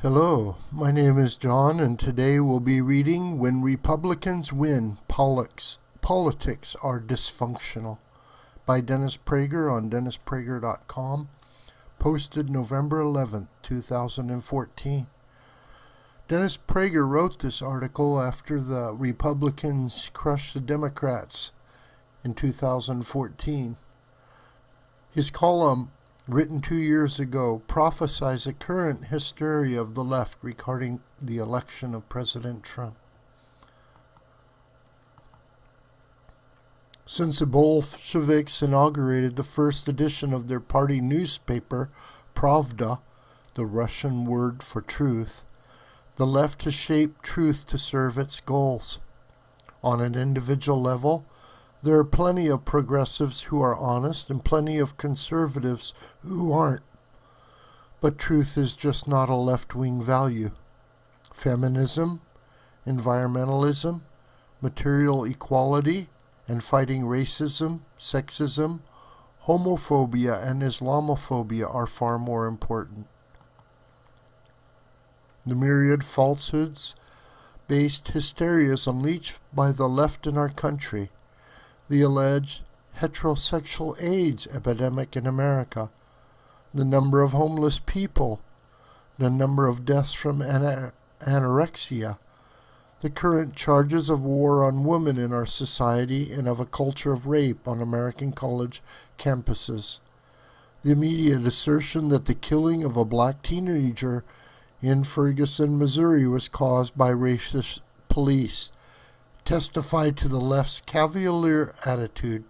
Hello, my name is John, and today we'll be reading When Republicans Win, Politics Are Dysfunctional by Dennis Prager on DennisPrager.com, posted November 11th, 2014. Dennis Prager wrote this article after the Republicans crushed the Democrats in 2014. His column, written 2 years ago, prophesies a current hysteria of the left regarding the election of President Trump. Since the Bolsheviks inaugurated the first edition of their party newspaper, Pravda, the Russian word for truth, the left has shaped truth to serve its goals. On an individual level, there are plenty of progressives who are honest and plenty of conservatives who aren't. But truth is just not a left-wing value. Feminism, environmentalism, material equality, and fighting racism, sexism, homophobia, and Islamophobia are far more important. The myriad falsehoods-based hysterias unleashed by the left in our country, the alleged heterosexual AIDS epidemic in America, the number of homeless people, the number of deaths from anorexia, the current charges of war on women in our society and of a culture of rape on American college campuses, the immediate assertion that the killing of a black teenager in Ferguson, Missouri was caused by racist police, testify to the left's cavalier attitude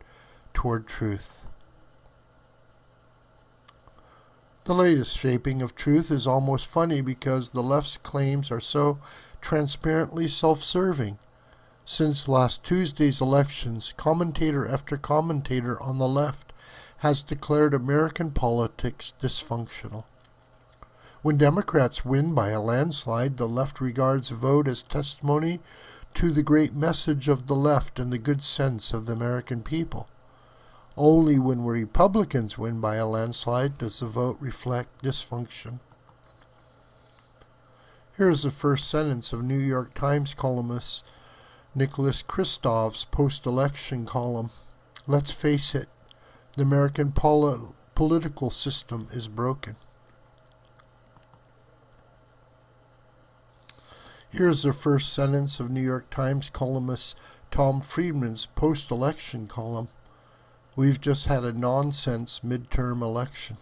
toward truth. The latest shaping of truth is almost funny because the left's claims are so transparently self-serving. Since last Tuesday's elections, commentator after commentator on the left has declared American politics dysfunctional. When Democrats win by a landslide, the left regards a vote as testimony to the great message of the left and the good sense of the American people. Only when Republicans win by a landslide does the vote reflect dysfunction. Here is the first sentence of New York Times columnist Nicholas Kristof's post-election column. Let's face it, the American political system is broken. Here's the first sentence of New York Times columnist Tom Friedman's post-election column. We've just had a nonsense midterm election.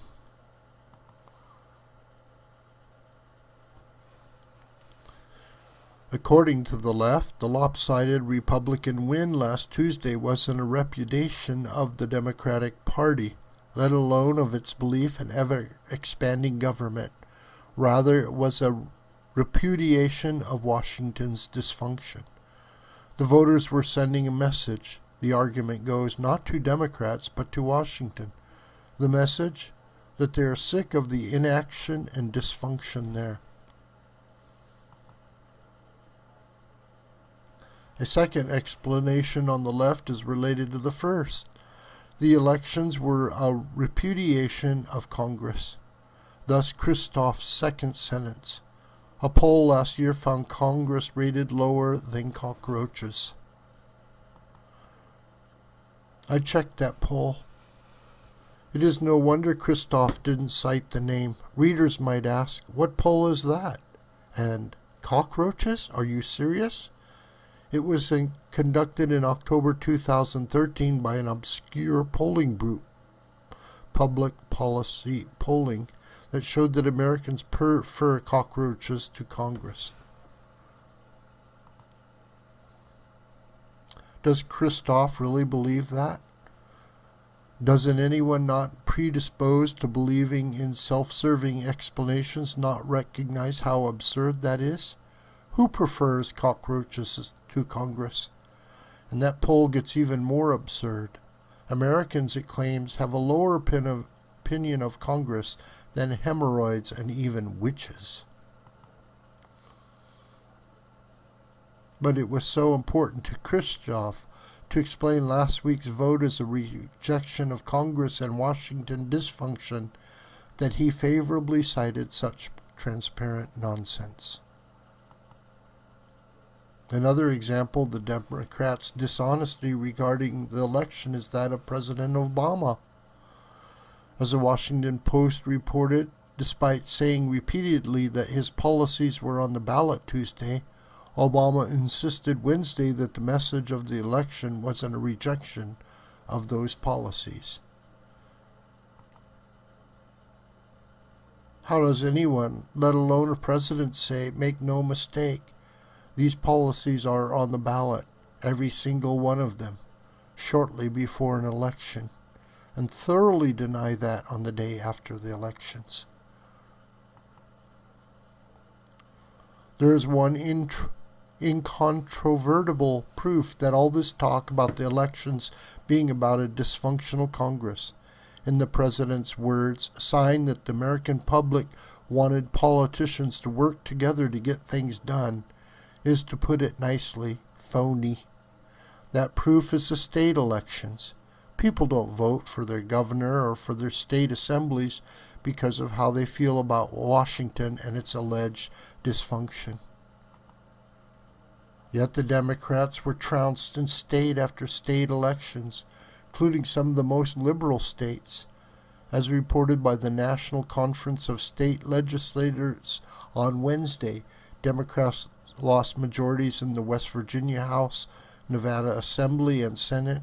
According to the left, the lopsided Republican win last Tuesday wasn't a repudiation of the Democratic Party, let alone of its belief in ever-expanding government. Rather, it was a repudiation of Washington's dysfunction. The voters were sending a message, the argument goes, not to Democrats but to Washington. The message? That they are sick of the inaction and dysfunction there. A second explanation on the left is related to the first. The elections were a repudiation of Congress. Thus Kristof's second sentence. A poll last year found Congress rated lower than cockroaches. I checked that poll. It is no wonder Kristof didn't cite the name. Readers might ask, what poll is that? And cockroaches? Are you serious? It was conducted in October 2013 by an obscure polling group, Public Policy Polling, that showed that Americans prefer cockroaches to Congress. Does Kristof really believe that? Doesn't anyone not predisposed to believing in self-serving explanations not recognize how absurd that is? Who prefers cockroaches to Congress? And that poll gets even more absurd. Americans, it claims, have a lower opinion of Congress than hemorrhoids and even witches. But it was so important to Kristof to explain last week's vote as a rejection of Congress and Washington dysfunction that he favorably cited such transparent nonsense. Another example of the Democrats' dishonesty regarding the election is that of President Obama. As the Washington Post reported, despite saying repeatedly that his policies were on the ballot Tuesday, Obama insisted Wednesday that the message of the election wasn't a rejection of those policies. How does anyone, let alone a president, say, make no mistake, these policies are on the ballot, every single one of them, shortly before an election, and thoroughly deny that on the day after the elections? There is one incontrovertible proof that all this talk about the elections being about a dysfunctional Congress, in the president's words, a sign that the American public wanted politicians to work together to get things done, is, to put it nicely, phony. That proof is the state elections. People don't vote for their governor or for their state assemblies because of how they feel about Washington and its alleged dysfunction. Yet the Democrats were trounced in state after state elections, including some of the most liberal states. As reported by the National Conference of State Legislators on Wednesday, Democrats lost majorities in the West Virginia House, Nevada Assembly and Senate,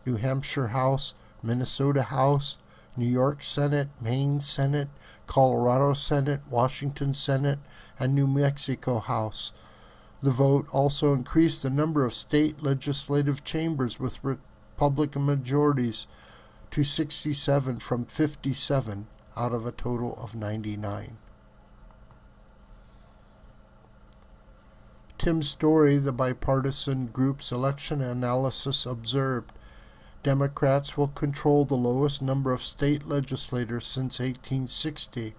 New Hampshire House, Minnesota House, New York Senate, Maine Senate, Colorado Senate, Washington Senate, and New Mexico House. The vote also increased the number of state legislative chambers with Republican majorities to 67 from 57 out of a total of 99. Tim Story, the bipartisan group's election analysis, observed, Democrats will control the lowest number of state legislators since 1860,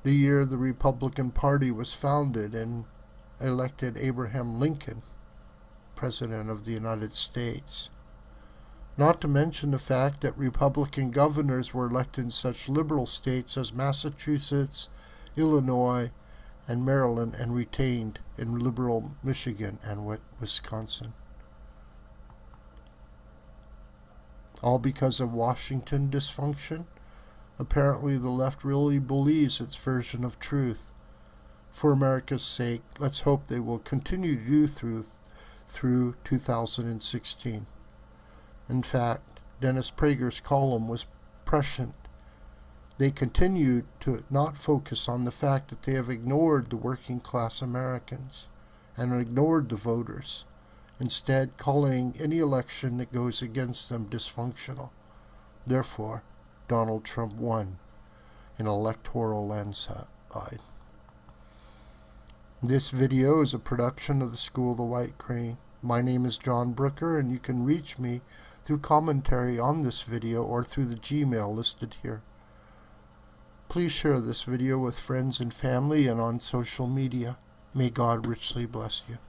the year the Republican Party was founded and elected Abraham Lincoln, President of the United States. Not to mention the fact that Republican governors were elected in such liberal states as Massachusetts, Illinois, and Maryland, and retained in liberal Michigan and Wisconsin. All because of Washington dysfunction? Apparently the left really believes its version of truth. For America's sake, let's hope they will continue to do through 2016. In fact, Dennis Prager's column was prescient. They continue to not focus on the fact that they have ignored the working class Americans and ignored the voters, instead calling any election that goes against them dysfunctional. Therefore, Donald Trump won in electoral landslide. This video is a production of the School of the White Crane. My name is John Brooker, and you can reach me through commentary on this video or through the Gmail listed here. Please share this video with friends and family and on social media. May God richly bless you.